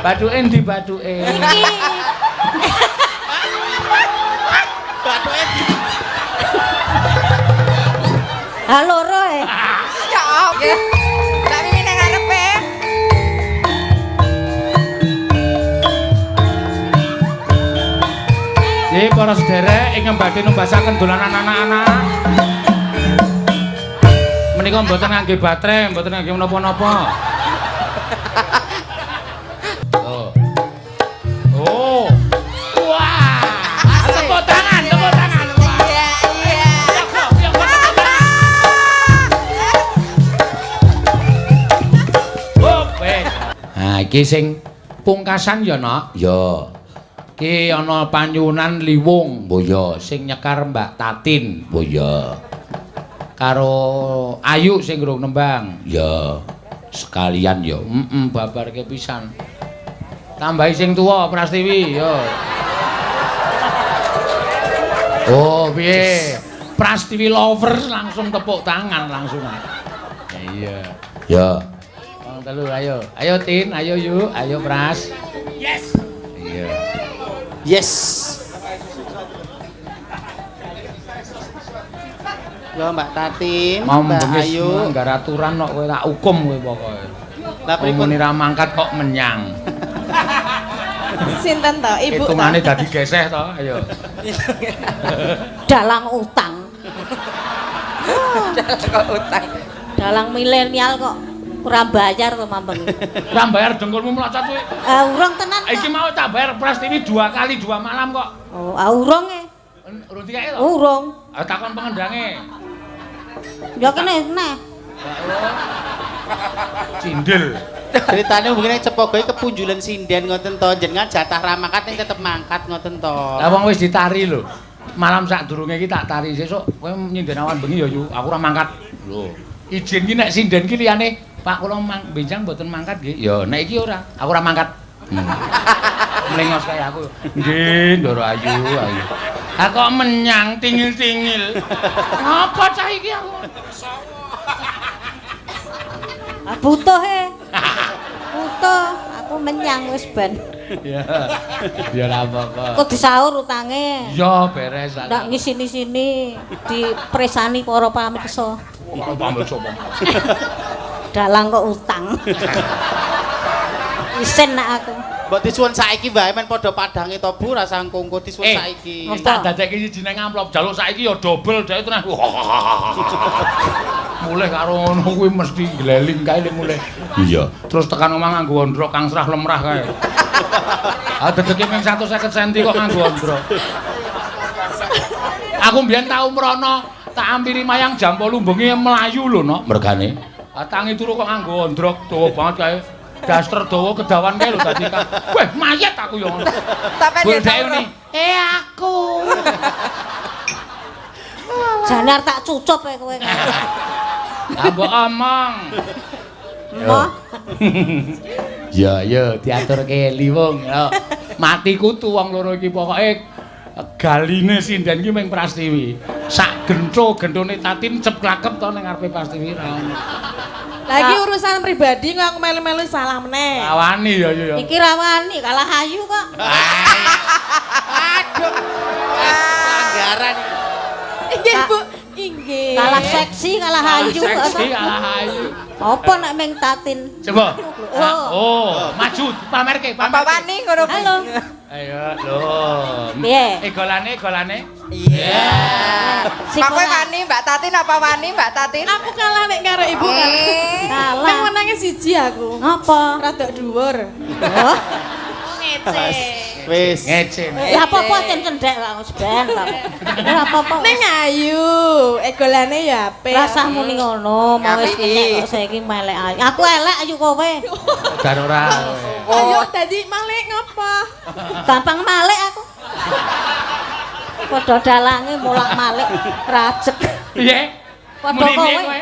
Bathuke ndi bathuke? Iki. Bathuke ndi. Halo roe. Ya Allah. Tak mimi nang ngarepe. Nggih para sederek ingkang badhe numbasaken dolanan anak-anak. Menika mboten ngangge baterai, mboten ngangge menapa-napa. Oh. Oh. Wah. Tepuk tangan, tepuk tangan. Iya, iya. Nah, iki sing pungkasan ya, Nok. Ya. Ki ana panyunan liwung, mboyo sing nyekar Mbak Tatin, mboyo. Karo Ayu sing urung nembang. Ya. Sekalian ya. Babarke pisan. Tambahi sing tuwa Prastiwi, ya. Oh, piye? Prastiwi lovers langsung tepuk tangan langsung. Iya. Ya. Wong telu ayo. Ayo Tin, ayo yuk, ayo Pras. Yes. Iya. Yes. Yo Mbak Tatin, Mau Mbak bengis Ayu. nggar aturan kok kowe tak hukum kowe pokoke. Lah pripun Muni ra mangkat kok menyang. Sinten to? Ibu to? Hitungane dadi geseh to, ayo. Dalang utang. Kok utang. Dalang milenial kok ora bayar to Mambeng. Ora bayar dengkulmu melocot kowe. Urung tenan kok. Iki mau tak bayar Prastiwi 2 kali 2 malam kok. Oh, urung e. Urung dikae to? Urung. Takon pengendange. Ya kene neh. Cindil. ceritane hubungane Cepogoe kepunjulan sinden ngoten to, jenengan jatah ra mangkat ning tetep mangkat ngoten to. Lah wong wis ditari lho. Malam sadurunge iki tak tari sesuk kowe nyinden awan bengi ya yu, aku ora mangkat. Lho, izin ki nek sinden ki liyane Pak kula benjang mboten mangkat nggih. Ya nek iki ora, aku ora mangkat. Mlengos kaya aku. Nggih, Ndoro Ayu, ayu. Ah kok menyang tingil-tingil. Apa cah iki aku? Butuh e. Butuh, aku menyang wis ben. Ya. Biar apa-apa. Kok disaur utange. Ya beres aku. Ndak ngisini-sini dipresani para pamirsa. Kok pamel sapa? Dalang kok utang. Isen nak aku. Mbok disuwun saiki wae men padha padange to Bu rasa kongko disuwun saiki. Wis tak dadekke siji nang amplop, jaluk saiki ya dobel dhek tenan. Mulih karo ngono kuwi mesti gleling kae mulih. Iya. Terus tekan omah nganggo ondrok kang serah lemrah kae. Ah dedeke ping 150 cm kok nganggo ondrok. Aku mbiyen tau mrono, tak ampiri mayang jam 8 bengi mlayu lho, Nok, mergane. Ah tangi turu kok nganggo ondrok dawa banget kae. Daster dawa kedawan kae lho dadi kan. Weh, mayat aku ya ngono. Sampeyan ya Dhek tau. ini. Aku. Janar tak cucup e kowe. Ah mbok omong. Moh. Ya ya diaturke liwung ya. Mati kutu wong loro iki pokoke galine sinden iki ming Prastiwi. Sak gentho-genthone Tatin ceplakep to ning ngarepe Prastiwi ra ono. Lagi urusan pribadi kok aku melu-melu salah meneh. Rawani ya ya. Iki rawani kalah ayu kok. Aduh. Pelanggaran. Inggih, Bu. Inggih. Kalah seksi, kalah ayu. Seksi kalah ayu. Apa nek ming Tatin? Coba. Oh. Oh, maju pamerke, Apa wani ngono? Halo. Ayo lho. Piye? Golane. Iya. Si Pak kowe Pola. wani Mbak Tatin apa wani Mbak Tatin? Aku kalah nek karo ibu kan. Kalah. Nang menange siji aku. Apa? Rada dhuwur. Oh, Ngece. Wis. Ngece. ya apa-apa cen cendek kok wis ben kok. Ya apa-apa. Ning ayu, egolane ya apik. Rasah muni ngono, mau wis kene kok saiki melek ayu. Aku elek ayu kowe. Dan ora. Ayo tadi malek ngapa? Gampang malek aku. Padha dalange mulak-malik rajek. Piye? Padha Muni piye kowe.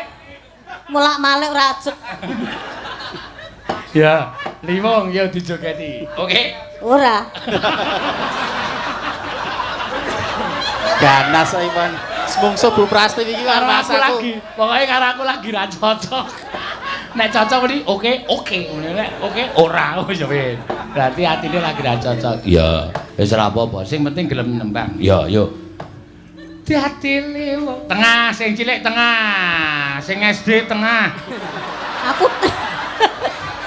Mulak-malik rajek. Ya, liwung ya dijogeti. Oke. Ora. Ganas Iwan. Semungso Bu Prastiwi iki Karo karo aku lagi. Pokoke karo aku lagi ra cocok. Nek cocok muni oke. Nek oke ora wis ya wis. Berarti atine lagi ra cocok. Ya, wis ora apa-apa. Sing penting gelem nembang. Ya, yo. Diatile wong. Tengah, sing cilik tengah. Sing SD tengah.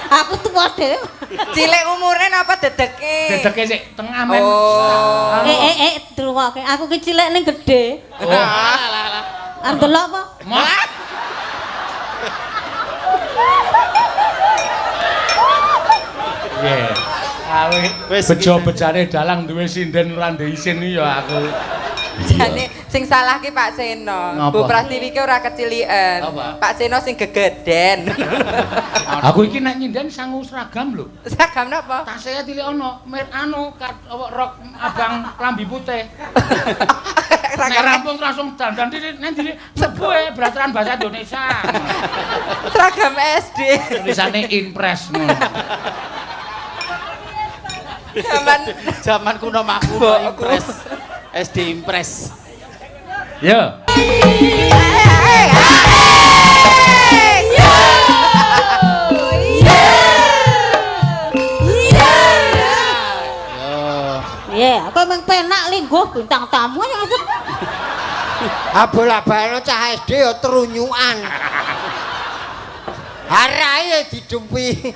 Aku tuwa dhewe. Cilik umure napa dedeke? Dedeke sik tengah men. Oh. Druwoke. Aku ki cilik ning gedhe. Oh. Arep delok apa? Iya. Aku Wis bejo-bejane dalang duwe sinden ora ndek isin ya aku. Jane sing salah ki Pak Seno. Ngapa? Bu Prastiwi ki ora keciliken. Apa? Pak Seno sing gegeden. Aku iki nek nyinden sangu seragam lho. Seragam napa? Tasnya cilik ono, rok abang klambi putih. Nek rampung langsung dandan nanti sebuah beraturan bahasa Indonesia. Seragam SD. Tulisane Impres ngono. Zaman kuno maku Impres. SD Impres. Ya. Iya, aku emang penak lingguh bintang tamu yang asep. Abola-balo cah SD ya terunyukan. Harai didempi.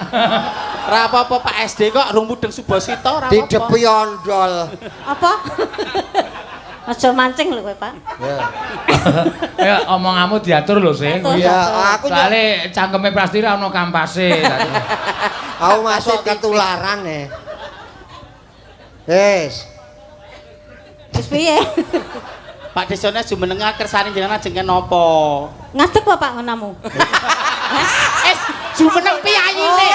Ora apa-apa Pak SD kok rung mudeng Subasita ora apa-apa. Didepi ondol. Apa? Aja mancing lho kowe, Pak. Ya omonganmu diatur lho sih. Iya, aku soalnya cangkeme Prastiri ana kampase. aku masuk ketularan ya. Wis. Wis piye? Pak Desone jumenengan kersane jenengan jenengan napa? Ngadeg apa Pak ngonamu? Jumeneng piyayine.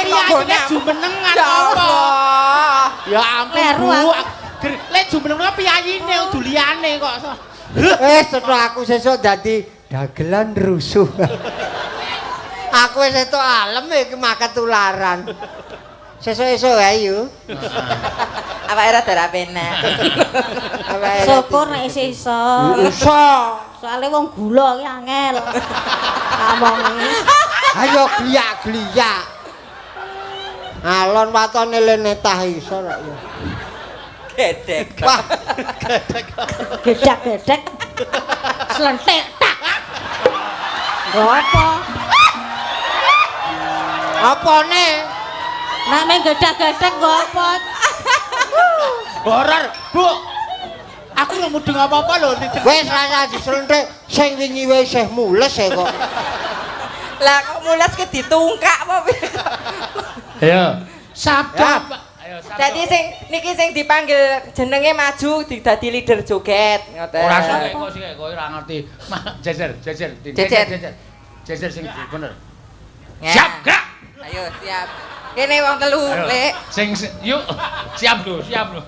Piyayine jumenengan apa? Ya ampun Kleru Bu. aku. Lek jumeneng piyayine duliyane kok. Setelah aku sesuk dadi dagelan rusuh. Aku wis entuk alem iki mah ketularan. Sesuk-esuk ayo. Apa era terapena? Syukur nek isih iso. Iso. Soale wong gula ki angel. Ngomongi. Ayo gliyak-gliyak. Alon watone lenetah iso rek ya. Gedek. Wah, Gedek-gedek. Slentik tak. Nggo apa? apane? Nek meng gedek-gedek nggo apa? Horor, Bu. Aku ora mudeng apa-apa lho. Wis rasa dislentik sing wingi wis isih mules e kok. Lah kok mules ke ditungkak apa piye? Ayo, sabda. Ya. Pak. Ayo, sabda. Dadi sing niki sing dipanggil jenenge maju dadi leader joget ngoten. Ora sik kok sik kowe ora ngerti. Jejer. Jejer sing bener. Ya. Siap, gerak. Ayo siap. Kene wong telu, Ayo. Lek. Sing yuk. Siap lho. Siap, ayo.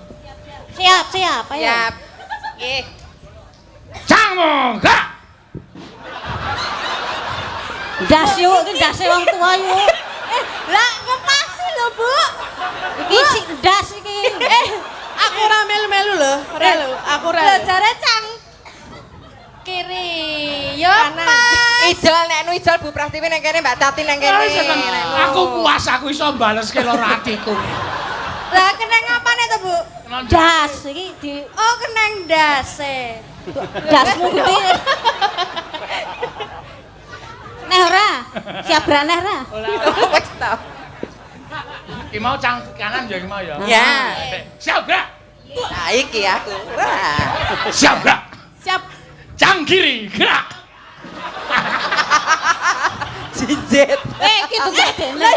Siap. Nggih. Cangmo, gerak. Das yuk, iki dase wong tuwa yuk. Lah ngepasi lho, Bu. Iki sik das iki. Aku ora melu-melu lho. Ora lho, aku ora. Lho jare cang kiri. Yo pas. Ijol nek nu ijol Bu Prastiwi nang kene, Mbak Tati nang kene. Aku puas aku iso baleske lara atiku. Lah kenang apane to, Bu? Das iki di Oh, kenang dase. dasmu kuwi. Neh ora? Siap braneh ora? Wes to. Ki mau cang kanan ya ki mau ya. Ya. Siap, gerak. Nah, iki aku. Wah. Siap, gerak. Siap. Cang kiri, gerak. Jinjet. Iki tugas dene.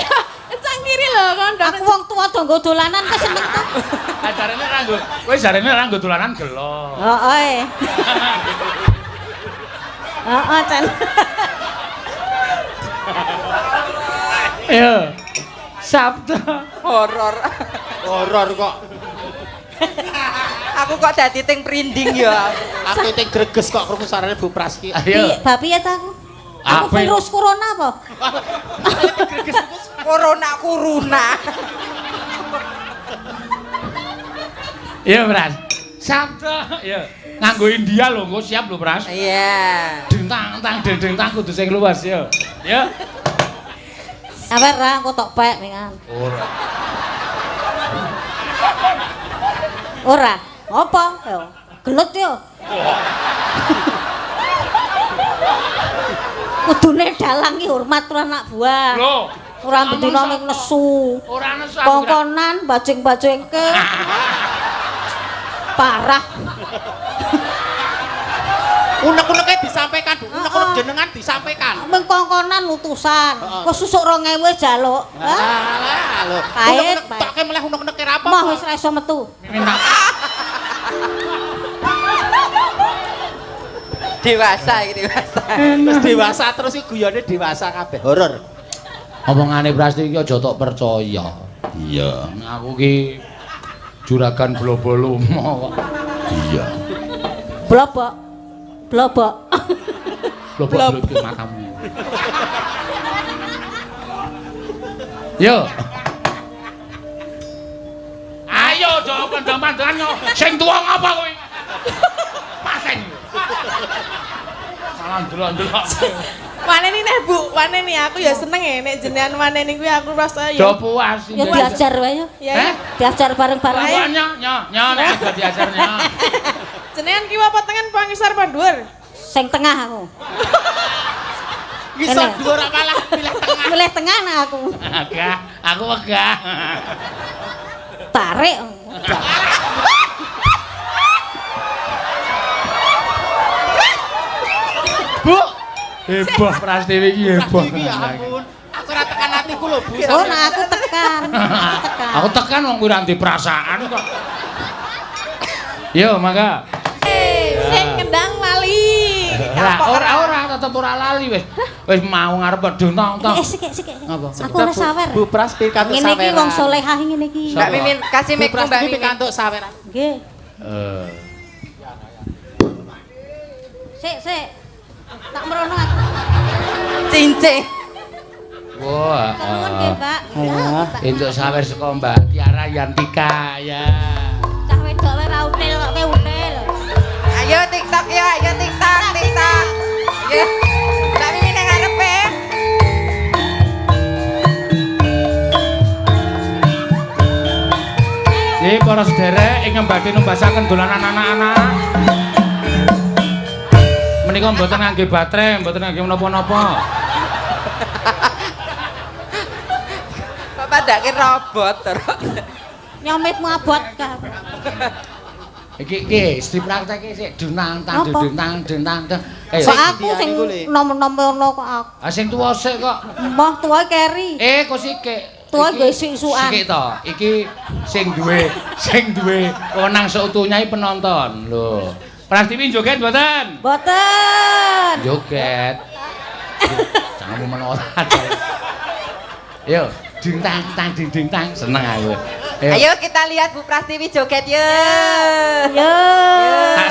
Cang kiri lho kon. Aku wong tuwa do nggo dolanan kok seneng to. Ajarane ra nggo. Kowe jarene ra nggo dolanan gelo. Heeh. Heeh, Cen. Ayo. Sabda. Horor. Horor kok. Aku kok dadi ting prinding ya. Aku ting greges kok krungu sarane Bu Praski. Ayo. Piye, piye ta aku? Aku Apa? virus corona apa? Corona kuruna. Iya, Bras. Sabda. Iya. Nganggo India lho, engko siap lho, Bras. Iya. Deng-tang kudu sing luas ya. Ya. Sabar ra, aku tok pek mingan. Ora. Ora. Apa? Yo. Gelut yo. Kudune dalang ki hormat karo anak buah. Lho, Ora bedina ning nesu. ora nesu aku. Kongkonan bajing-bajingke. Parah. Unek-uneke disampaikan, Bu. Unek-unek jenengan disampaikan. Meng kongkonan utusan. Kok susuk 2000 jaluk. Alah, lho. Pahit, Unek-unek tokke meleh unek-uneke ra Mah apa-apa. wis ra iso metu. Minta Dewasa iki dewasa. Terus dewasa terus iki guyone dewasa kabeh. Horor. omongane Prasti iki aja tok percaya. Iya. Aku ki juragan Blobolomo kok. Iya. Blobok. Blobok. Blobok iki matamu. Yo. Ayo aja pandang-pandangan yo. Sing tuwa ngapa kowe? Pasen. Salah ndelok-ndelok. Waneni nih Bu, waneni aku ya seneng ya nek jenengan waneni kuwi aku rasa ya. Do puas. Ya diajar wae yo. Ya. Diajar bareng-bareng. Ayo nyo nek aja diajarnya. Jenengan ki apa tengen apa ngisor apa dhuwur? Sing tengah aku. Ngisor dhuwur malah pilih tengah. Milih tengah nah aku. Agak, aku wegah. Tarik. Bu, Heboh Prastiwi iki heboh. Prasti iki ya ampun. Aku ora tekan atiku lho, Bu. Oh, nah aku tekan. Aku tekan wong kuwi ranti perasaan kok. Yo, mangga. Sing kendang lali. Ora tetep ora lali wis. Wis mau ngarep dentong. Sik. Apa? Aku ora sawer. Bu Prasti kantuk Ngene iki saweran. wong salehah ngene iki. Mbak Mimin kasih Bu mic Mbak Prasti Mimin. pikantuk saweran. Nggih. Eh. Sik. Tak merono aku. Cincin. Wah. Nuwun nggih, Pak. Entuk sawer saka Mbak Tiara Yantika ya. Cah wedok wae ra util kok ke util. Ayo TikTok ya, ayo TikTok. Ayo. Mbak Mimin yang ngarepe. Nggih para sederek ingkang badhe numbasaken dolanan anak-anak. Menika mboten ngangge baterai, mboten ngangge menapa-napa. Bapak ndake robot terus. Nyomitmu abot ka. Iki dipraktekke sik dunang tang Apa? dentang. Ayo. Kok aku sing iku le. nom-nom-nomo kok aku. Ah sing tuwa sik kok. Mbah tuwa keri. Kok sik. Tuwa Iki nggo isuk-isukan. Sik to. Iki sing duwe wewenang seutuhnya iki penonton. Lho. Prastiwi joget mboten? Boten. Joget. Jangan menolak. Yo, ding-tang, seneng aku. Ayo kita lihat Bu Prastiwi joget yo. Yo. Tak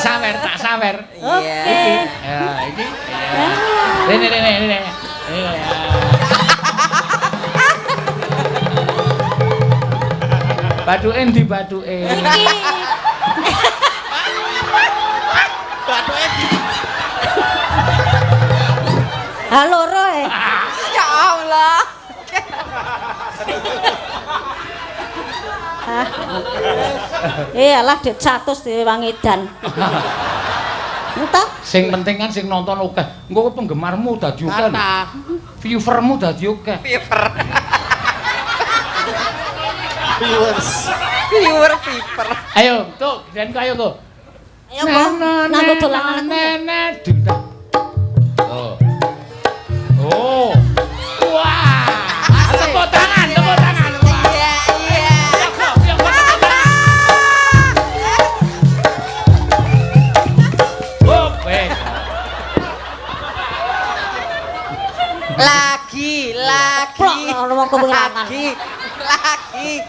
sawer. Iya. Ya, iki. Rene. Baduke ndi baduke? Iki. Bathuke di Halo ro. Ya Allah. Iyalah det 100 dhewe wangedan. Entah. Sing penting kan sing nonton akeh. Engko penggemarmu dadi akeh. kata. Viewermu dadi akeh. Viewer piper. Ayo, tuh, dan ayo tuh. Ayo kok nganggo dolanan aku. Nenek duduk. Oh. Wah. Tepuk tangan. Iya. Lagi. Plok ono wong kewenangan. Lagi.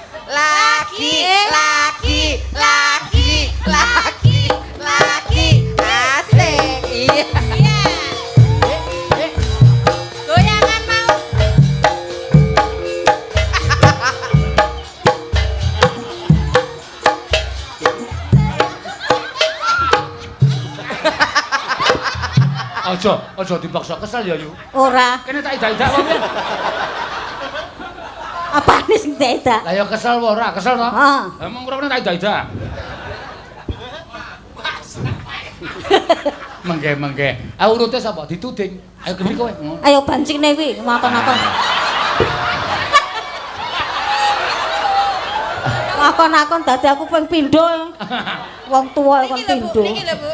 Asik. Iya. Goyangan mau. Ojo dipaksa kesel ya, Yu. Ora. Kene tak idak-idak wae. Apane sing dak? Lah ya kesel wae ora, kesel to? Heeh. Emang ora tak idak-idak. Mengke. Ah urute sapa? Dituding. Ayo geni kowe. Ayo bancine kuwi makon-makon. Makon-makon dadi aku ping pindho. Wong tuwa kon pindho. Niki lho, Bu.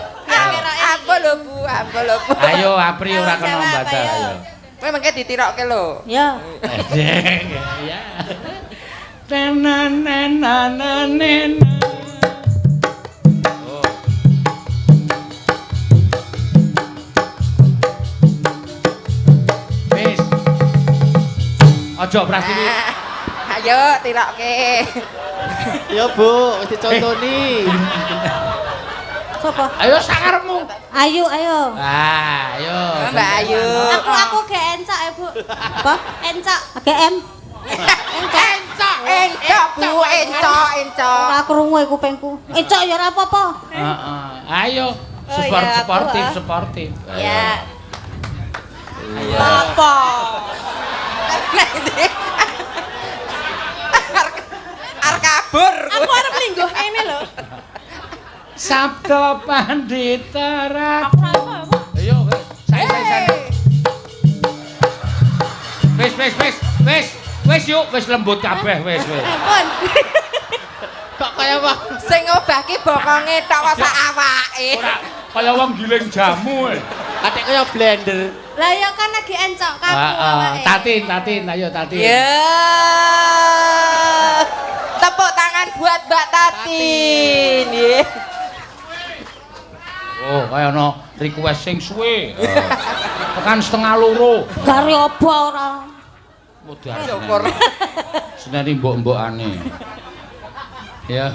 Apa lho, Bu? Ayo apri ora kena baca ayo. Kowe mengke ditirokke lho. Ya. Ya. Nananananana. Wis. Aja Prastiwi. Ayo tirokke. Ya Bu, wis dicontoni. Sapa? Ayo sakarepmu. Ayo. Ayo. Mbak Ayu. Aku gak encak ya, Bu. Apa? Encak. GM. Encok, Bu, encok. Ora krungu kupingku. Encak ya ora apa-apa. Heeh. Ayo. Oh, iya, Sportif. Ya. Ayo. Apa? Arep kabur. Aku arep lingguh kene lho. Sabda Pandita Ratu. Aku rasa apa? Ayo, saya. Wis yuk, wis lembut kabeh wis. Ampun. Kok kaya wah. Sing ngobahke bokonge tok sak awake. Ora kaya wong giling jamu. Atik kaya blender. Lah ya kan lagi encok kaku awake. Tatin, ayo Tatin. Ya. Tepuk tangan buat Mbak Tatin. Nggih. Oh, kaya ana request sing suwe. Tekan setengah loro. Gari apa ora? Modal. Syukur. Seneni mbok-mbokane. Ya.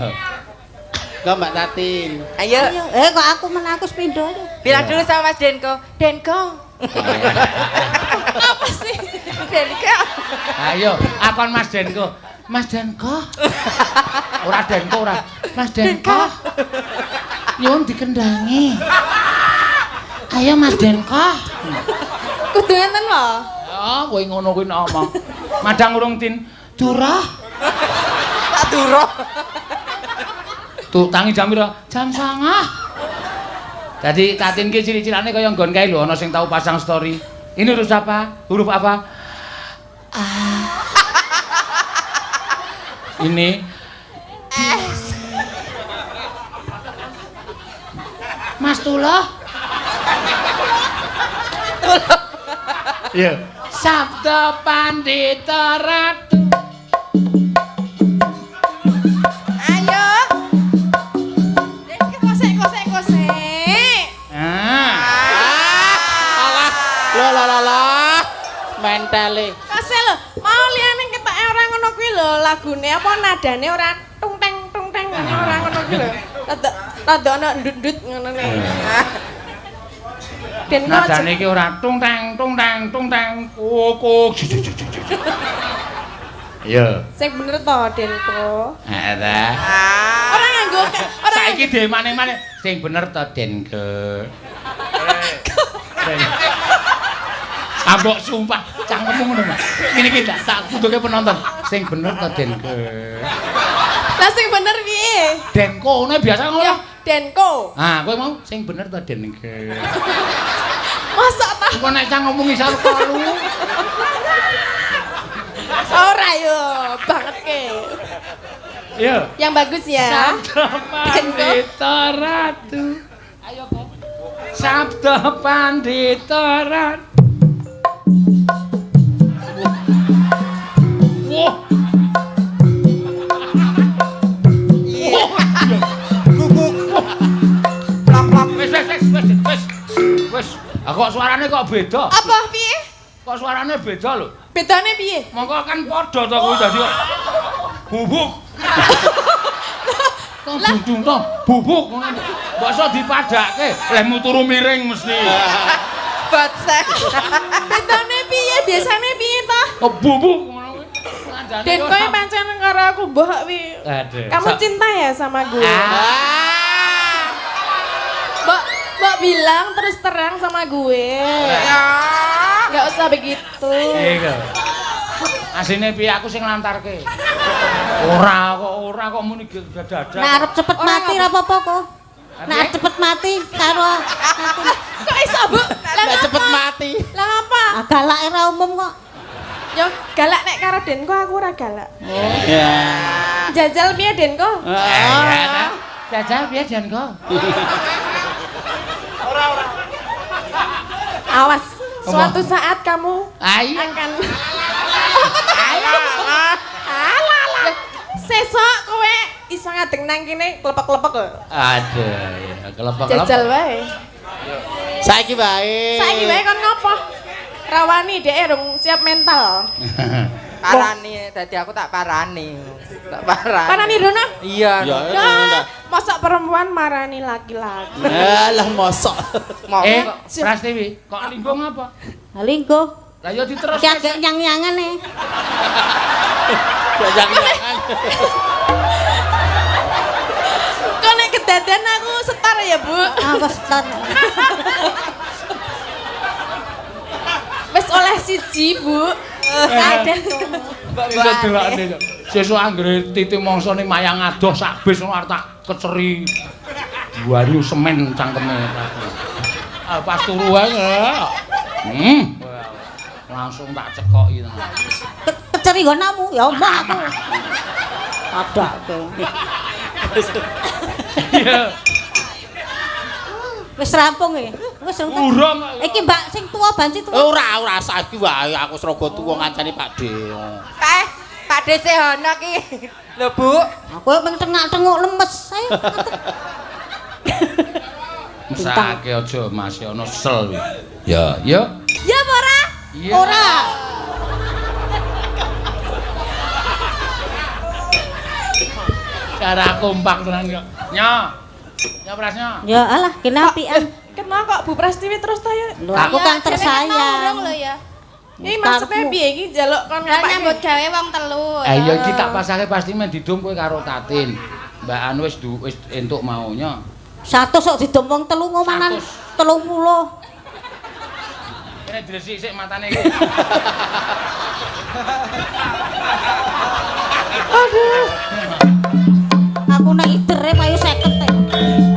Kok Mbak Tatin. Ayo. Kok aku menaku pindho aja. Bilang dulu sama Mas Denko. Denko. Apa sih? Denko. Ayo, akon Mas Denko. Mas Denko. Ora Denko ora. Mas Denko. Nyuwun dikendangi. Ayo Mas Denko. Kudu ngenten lho. Ya, kowe ngono kuwi omong. Madang urung tin durah. Tak durah. Tuh tangi jam pira? Jam 09.00. Dadi Tatin ki ciri-cirane kaya nggon kae lho ana sing tau pasang story. Ini huruf apa? Huruf apa? Ini S. Mas Tuloh. Iya. Sabda Pandita Ratu. Ayo. Kosek. Alah. Mentale. Kose lho, mau liyane ketok ora ngono kuwi lho, lagune apa nadane ora tung teng ngene ora ngono kuwi lho. Rada ana ndut-ndut ngono ne. Den Nadane iki ora tung teng kuk. Iya. sing bener to, Denko. Heeh ta. Ora nganggo ora Saiki dhewe maneh-maneh sing bener to Denke. Ambok sumpah cangkemmu ngono Mas. Ngene iki tak kuduke penonton. Sing bener to Denke. Lah sing bener piye? Denko ngono biasa ngono. Ya, Denko. Ah, kowe mau sing bener to Denke. Masa ta? Kok nek cang ngomong isal kalu. Ora yo, banget ke. Yo. Yang bagus ya. Sabda Pandita Ratu. Ayo kok. Sabda Pandita Ratu. Wah. Wes. Kok suarane kok beda? Apa piye? Kok suarane beda lho. Bedane piye? Mongko kan padha to kuwi dadi kok bubuk. Kok bundung to, bubuk ngono. Mbok iso dipadake, lemu turu miring mesti. Bocah. Bedane piye? Biasane piye ta? Kok bubuk ngono kuwi. Kandhane Den kowe pancen karo aku mbok wi. Aduh. Kamu cinta ya sama gue? Ah. Mbok bilang terus terang sama gue. Enggak usah begitu. Iya. Asine piye aku sing nglantarke. Ora kok muni dadak. Nek arep cepet mati ora apa-apa kok. Nek cepet mati karo Kok iso, Bu? Lah Nggak cepet ngapa? mati. Lah ngapa? galake ra umum kok. Yo galak nek karo Denko aku ora galak. Ya. Jajal piye Denko? Ah. Jajal piye jan kok? Awas, suatu saat kamu Ayo. akan Alah. Sesok kowe iso ngadeg nang kene klepek-klepek kok. Aduh, ya kelepek-kelepek. Jajal wae. Saiki bae. Saiki wae kon ngopo? Rawani dhek rung siap mental. Parani, dadi aku tak parani. Tak parani. Parani Rono? Iya. Ya, Ya, masa perempuan marani laki-laki. alah mosok. Prastiwi, kok linggo ngapa? Linggo. Lah ya diterus. Iki agak nyang-nyangan e. Jangan-jangan. Kok nek kedaden aku setar ya, Bu? Aku setar. Wis oleh siji, Bu. Kaden tuh. Iso delokne. Sesuk anggere titi mangsa ning mayang adoh sak bis ngono arep tak keceri. Banyu semen cangkeme. Ah pas turu wae. Langsung tak cekoki. Keceri nggonamu ya omong aku. Adake. Iya. Wis rampung e. Wis rampung. Urung. Iki Mbak sing tuwa banci tuwa. Ora saiki wae aku srogo tuwa ngancani Pak De. Pak Dese ono ki. Lho, Bu. Aku mung tengak-tenguk lemes. Ayo. Mesake aja masih ana sel. Ya, ya. Ya apa ora? Iya. Ora. Cara kompak tenan kok. Nya. Ya prasnya. Ya alah kena apian. Kenapa kok Bu Prastiwi terus ta ya? Lho aku kan tersayang. Ya. Ini maksudnya piye iki njaluk kon nyambut gawe wong telu. Iya iki tak pasake pasti men didum kowe karo Tatin. Mbak Anu wis entuk maunya. 100 kok didom wong telu ngomanan 30. Kene dresik sik matane iki. Aduh. Aku nek idere payu 50 e.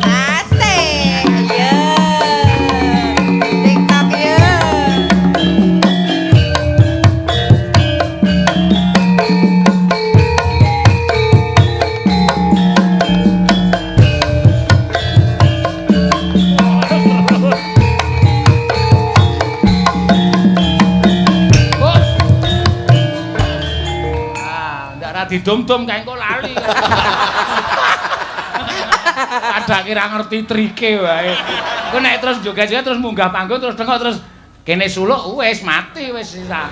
Asik. Ya. TikTok ya. Didom-dom kae engko lali. Ada kira ngerti trike wae. Engko nek terus joget-joget terus munggah panggung terus dengok terus kene suluk wis mati wis sisa.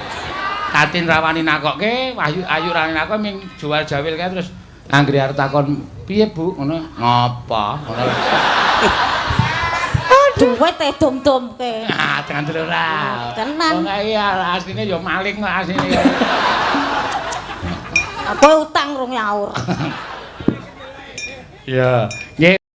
Tatin rawani nakokke, Ayu rawani nakok ming jual jawil kae terus anggere arep takon piye Bu ngono. Ngopo? Ngono. Duwit e dom-domke. Ah, tenan ora. Tenan. Wong iya asline ya maling kok asline. Aku utang rong nyaur. Ya, nggih.